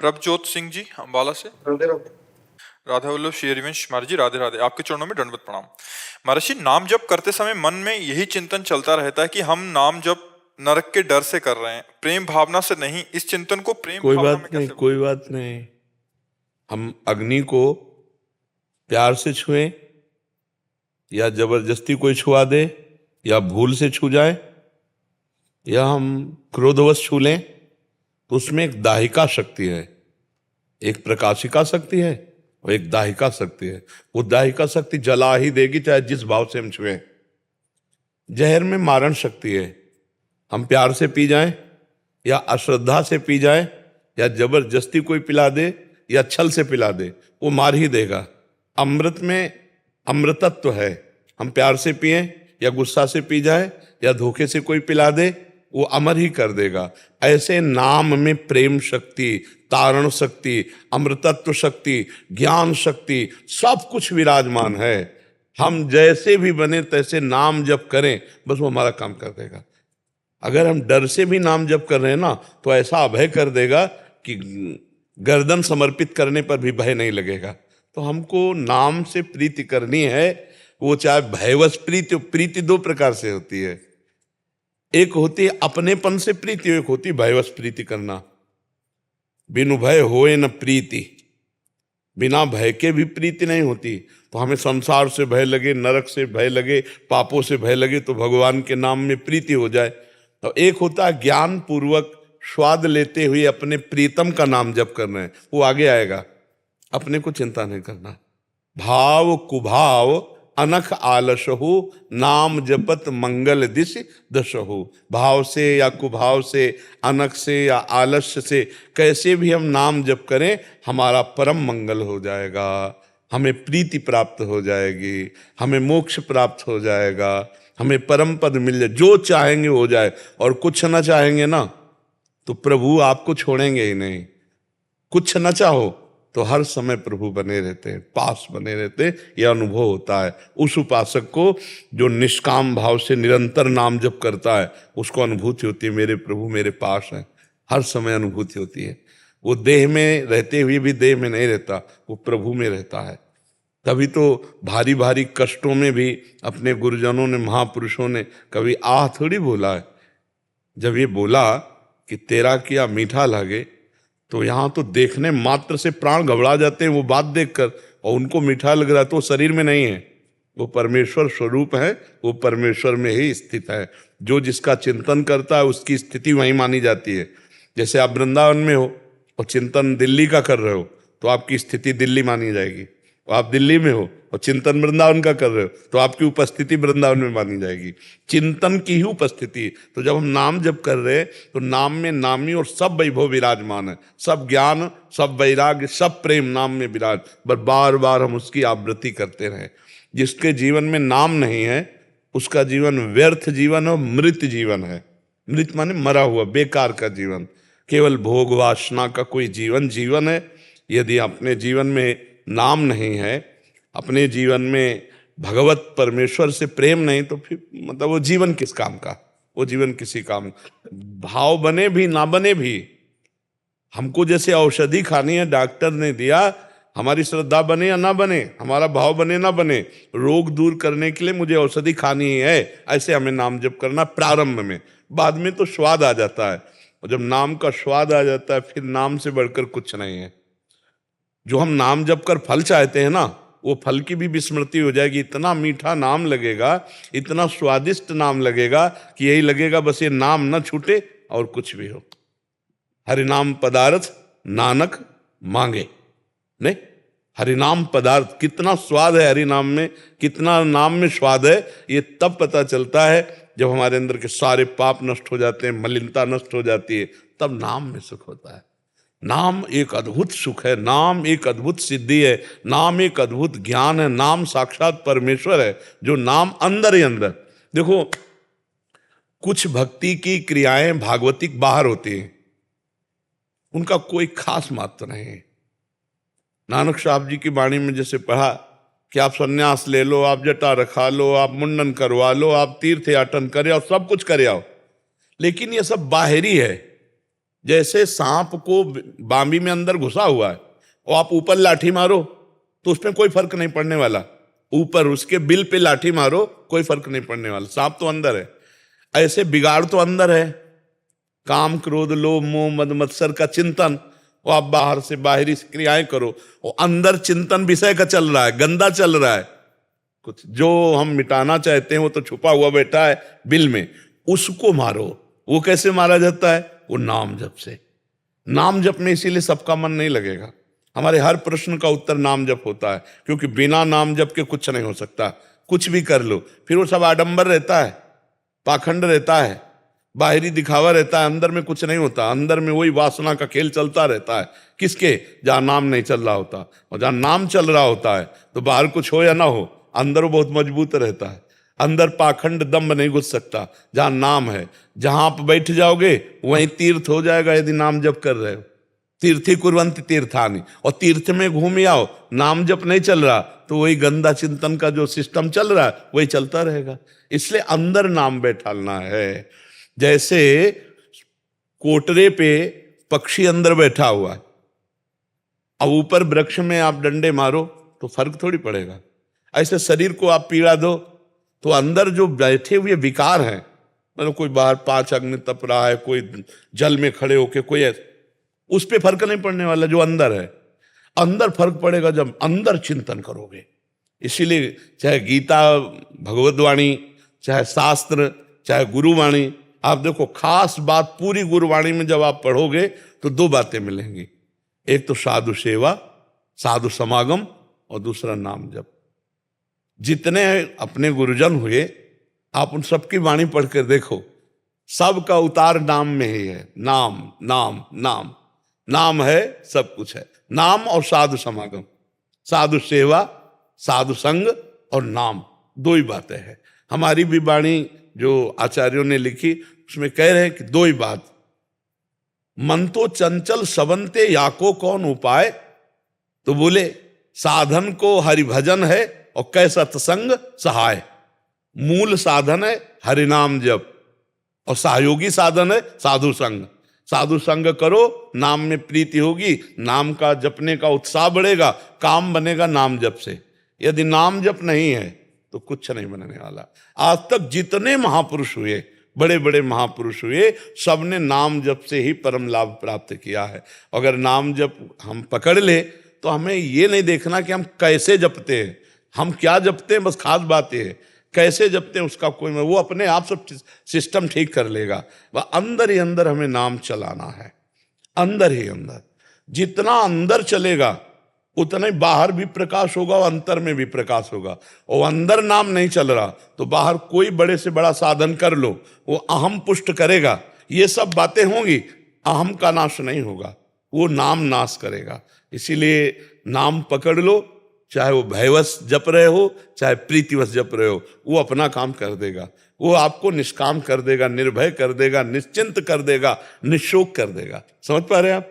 प्रभजोत सिंह जी अम्बाला से। राधे राधे। राधा वल्लभ श्री हरिवंश महाराज जी, राधे राधे। आपके चरणों में दंडवत प्रणाम। महर्षि, नाम जप करते समय मन में यही चिंतन चलता रहता है कि हम नाम जप नरक के डर से कर रहे हैं, प्रेम भावना से नहीं। इस चिंतन को प्रेम कोई भावना में बात नहीं, कैसे कोई बात नहीं। हम अग्नि को प्यार से छुएं या जबरदस्ती कोई छुआ दे या भूल से छू जाए या हम क्रोधवश छू लें, तो उसमें एक दाहिका शक्ति है, एक प्रकाशिका शक्ति है और एक दाहिका शक्ति है। वो दाहिका शक्ति जला ही देगी चाहे जिस भाव से हम छुएं। जहर में मारण शक्ति है। हम प्यार से पी जाएं या अश्रद्धा से पी जाएं या जबरदस्ती कोई पिला दे या छल से पिला दे, वो मार ही देगा। अमृत में अमृतत्व है। हम प्यार से पिए या गुस्सा से पी जाए या धोखे से कोई पिला दे, वो अमर ही कर देगा। ऐसे नाम में प्रेम शक्ति, तारण शक्ति, अमृतत्व शक्ति, ज्ञान शक्ति, सब कुछ विराजमान है। हम जैसे भी बने तैसे नाम जप करें, बस वो हमारा काम कर देगा। अगर हम डर से भी नाम जप कर रहे हैं ना, तो ऐसा अभय कर देगा कि गर्दन समर्पित करने पर भी भय नहीं लगेगा। तो हमको नाम से प्रीति करनी है, वो चाहे भयवश प्रीति। प्रीति दो प्रकार से होती है, एक होती है अपनेपन से प्रीति, एक होती है भयवश प्रीति करना। बिनु भय होए न प्रीति, बिना भय के भी प्रीति नहीं होती। तो हमें संसार से भय लगे, नरक से भय लगे, पापों से भय लगे, तो भगवान के नाम में प्रीति हो जाए। तो एक होता है ज्ञान पूर्वक स्वाद लेते हुए अपने प्रीतम का नाम जप करना है, वो आगे आएगा। अपने को चिंता नहीं करना। भाव कुभाव अनख आलसहु, नाम जपत मंगल दिश दशहु। भाव से या कुभाव से, अनख से या आलस्य से, कैसे भी हम नाम जप करें, हमारा परम मंगल हो जाएगा। हमें प्रीति प्राप्त हो जाएगी, हमें मोक्ष प्राप्त हो जाएगा, हमें परम पद मिल जाए। जो चाहेंगे हो जाए। और कुछ ना चाहेंगे ना, तो प्रभु आपको छोड़ेंगे ही नहीं। कुछ न चाहो तो हर समय प्रभु बने रहते हैं, पास बने रहते हैं। यह अनुभव होता है उस उपासक को जो निष्काम भाव से निरंतर नाम जप करता है। उसको अनुभूति होती है, मेरे प्रभु मेरे पास हैं। हर समय अनुभूति होती है। वो देह में रहते हुए भी देह में नहीं रहता, वो प्रभु में रहता है। तभी तो भारी भारी कष्टों में भी अपने गुरुजनों ने, महापुरुषों ने कभी आह थोड़ी बोला है। जब ये बोला कि तेरा किया मीठा लगे, तो यहाँ तो देखने मात्र से प्राण घबरा जाते हैं वो बात देखकर। और उनको मीठा लग रहा है तो शरीर में नहीं है, वो परमेश्वर स्वरूप है, वो परमेश्वर में ही स्थित है। जो जिसका चिंतन करता है उसकी स्थिति वहीं मानी जाती है। जैसे आप वृंदावन में हो और चिंतन दिल्ली का कर रहे हो, तो आपकी स्थिति दिल्ली मानी जाएगी। और आप दिल्ली में हो और चिंतन वृंदावन का कर रहे हो, तो आपकी उपस्थिति वृंदावन में मानी जाएगी। चिंतन की ही उपस्थिति। तो जब हम नाम जप कर रहे हैं, तो नाम में नामी और सब वैभव विराजमान है। सब ज्ञान, सब वैराग्य, सब प्रेम नाम में विराज। बार बार हम उसकी आवृत्ति करते रहें। जिसके जीवन में नाम नहीं है, उसका जीवन व्यर्थ जीवन और मृत जीवन है। मृत माने मरा हुआ, बेकार का जीवन। केवल भोग वासना का कोई जीवन है। यदि अपने जीवन में नाम नहीं है, अपने जीवन में भगवत परमेश्वर से प्रेम नहीं, तो फिर मतलब वो जीवन किस काम का, वो जीवन किसी काम। भाव बने भी ना बने भी, हमको जैसे औषधि खानी है, डॉक्टर ने दिया, हमारी श्रद्धा बने या ना बने, हमारा भाव बने ना बने, रोग दूर करने के लिए मुझे औषधि खानी ही है। ऐसे हमें नाम जप करना प्रारंभ में। बाद में तो स्वाद आ जाता है, और जब नाम का स्वाद आ जाता है, फिर नाम से बढ़कर कुछ नहीं है। जो हम नाम जप कर फल चाहते हैं ना, वो फल की भी विस्मृति हो जाएगी। इतना मीठा नाम लगेगा, इतना स्वादिष्ट नाम लगेगा कि यही लगेगा बस ये नाम न छूटे और कुछ भी हो। हरिनाम पदार्थ नानक मांगे। नहीं, हरिनाम पदार्थ, कितना स्वाद है हरिनाम में, कितना नाम में स्वाद है, ये तब पता चलता है जब हमारे अंदर के सारे पाप नष्ट हो जाते हैं, मलिनता नष्ट हो जाती है, तब नाम में सुख होता है। नाम एक अद्भुत सुख है, नाम एक अद्भुत सिद्धि है, नाम एक अद्भुत ज्ञान है। नाम साक्षात परमेश्वर है, जो नाम अंदर ही अंदर। देखो, कुछ भक्ति की क्रियाएं भागवतिक बाहर होती हैं, उनका कोई खास महत्व नहीं है। नानक साहब जी की वाणी में जैसे पढ़ा कि आप सन्यास ले लो, आप जटा रखा लो, आप मुंडन करवा लो, आप तीर्थ याटन करे आओ, सब कुछ करे आओ, लेकिन ये सब बाहरी है। जैसे सांप को बांबी में अंदर घुसा हुआ है और आप ऊपर लाठी मारो तो उसमें कोई फर्क नहीं पड़ने वाला, ऊपर उसके बिल पे लाठी मारो कोई फर्क नहीं पड़ने वाला, सांप तो अंदर है। ऐसे बिगाड़ तो अंदर है, काम क्रोध लोभ मोह मद मत्सर का चिंतन, और आप बाहर से बाहरी क्रियाएं करो, और अंदर चिंतन विषय का चल रहा है, गंदा चल रहा है। कुछ जो हम मिटाना चाहते हैं वो तो छुपा हुआ बैठा है बिल में, उसको मारो। वो कैसे मारा जाता है? वो नाम जप से। नाम जप में इसीलिए सबका मन नहीं लगेगा। हमारे हर प्रश्न का उत्तर नाम जप होता है, क्योंकि बिना नाम जप के कुछ नहीं हो सकता। कुछ भी कर लो, फिर वो सब आडंबर रहता है, पाखंड रहता है, बाहरी दिखावा रहता है, अंदर में कुछ नहीं होता। अंदर में वही वासना का खेल चलता रहता है। किसके? जहां नाम नहीं चल रहा होता। और जहां नाम चल रहा होता है तो बाहर कुछ हो या ना हो, अंदर वो बहुत मजबूत रहता है। अंदर पाखंड दम्भ नहीं घुस सकता। जहां नाम है, जहां आप बैठ जाओगे वहीं तीर्थ हो जाएगा, यदि नाम जप कर रहे हो। तीर्थी कुर्वन्ति तीर्थानि, और तीर्थ में घूम आओ, नाम जप नहीं चल रहा तो वही गंदा चिंतन का जो सिस्टम चल रहा है वही चलता रहेगा। इसलिए अंदर नाम बैठालना है। जैसे कोटरे पे पक्षी अंदर बैठा हुआ है, अब ऊपर वृक्ष में आप डंडे मारो तो फर्क थोड़ी पड़ेगा। ऐसे शरीर को आप पीड़ा दो तो अंदर जो बैठे हुए विकार हैं, मतलब कोई बाहर 5 अग्नि तप रहा है, कोई जल में खड़े होके कोई, उस पे फर्क नहीं पड़ने वाला। जो अंदर है, अंदर फर्क पड़ेगा जब अंदर चिंतन करोगे। इसीलिए चाहे गीता भगवत वाणी, चाहे शास्त्र, चाहे गुरुवाणी, आप देखो खास बात पूरी गुरुवाणी में जब आप पढ़ोगे तो 2 बातें मिलेंगी। एक तो साधु सेवा, साधु समागम, और दूसरा नाम जप। जितने अपने गुरुजन हुए आप उन सबकी वाणी पढ़कर देखो, सबका उतार नाम में ही है। नाम नाम नाम नाम है, सब कुछ है। नाम और साधु समागम, साधु सेवा, साधु संग और नाम, 2 ही बातें हैं। हमारी भी वाणी जो आचार्यों ने लिखी उसमें कह रहे हैं कि 2 ही बात। मन तो चंचल सबंते याको कौन उपाय, तो बोले साधन को हरि भजन है और कैसा सत्संग सहाय। मूल साधन है हरिनाम जप और सहयोगी साधन है साधु संग। साधु संग करो, नाम में प्रीति होगी, नाम का जपने का उत्साह बढ़ेगा, काम बनेगा नाम जप से। यदि नाम जप नहीं है तो कुछ नहीं बनने वाला। आज तक जितने महापुरुष हुए, बड़े बड़े महापुरुष हुए, सबने नाम जप से ही परम लाभ प्राप्त किया है। अगर नाम जप हम पकड़ ले तो हमें ये नहीं देखना कि हम कैसे जपते हैं, हम क्या जपते हैं, बस खास बात ये है कैसे जपते हैं उसका कोई, वो अपने आप सब सिस्टम ठीक कर लेगा। वह अंदर ही अंदर हमें नाम चलाना है, अंदर ही अंदर। जितना अंदर चलेगा उतना ही बाहर भी प्रकाश होगा और अंतर में भी प्रकाश होगा। और अंदर नाम नहीं चल रहा तो बाहर कोई बड़े से बड़ा साधन कर लो, वो अहम पुष्ट करेगा, ये सब बातें होंगी, अहम का नाश नहीं होगा, वो नाम नाश करेगा। इसीलिए नाम पकड़ लो, चाहे वो भयवश जप रहे हो चाहे प्रीतिवश जप रहे हो, वो अपना काम कर देगा। वो आपको निष्काम कर देगा, निर्भय कर देगा, निश्चिंत कर देगा, निशोक कर देगा। समझ पा रहे हैं आप?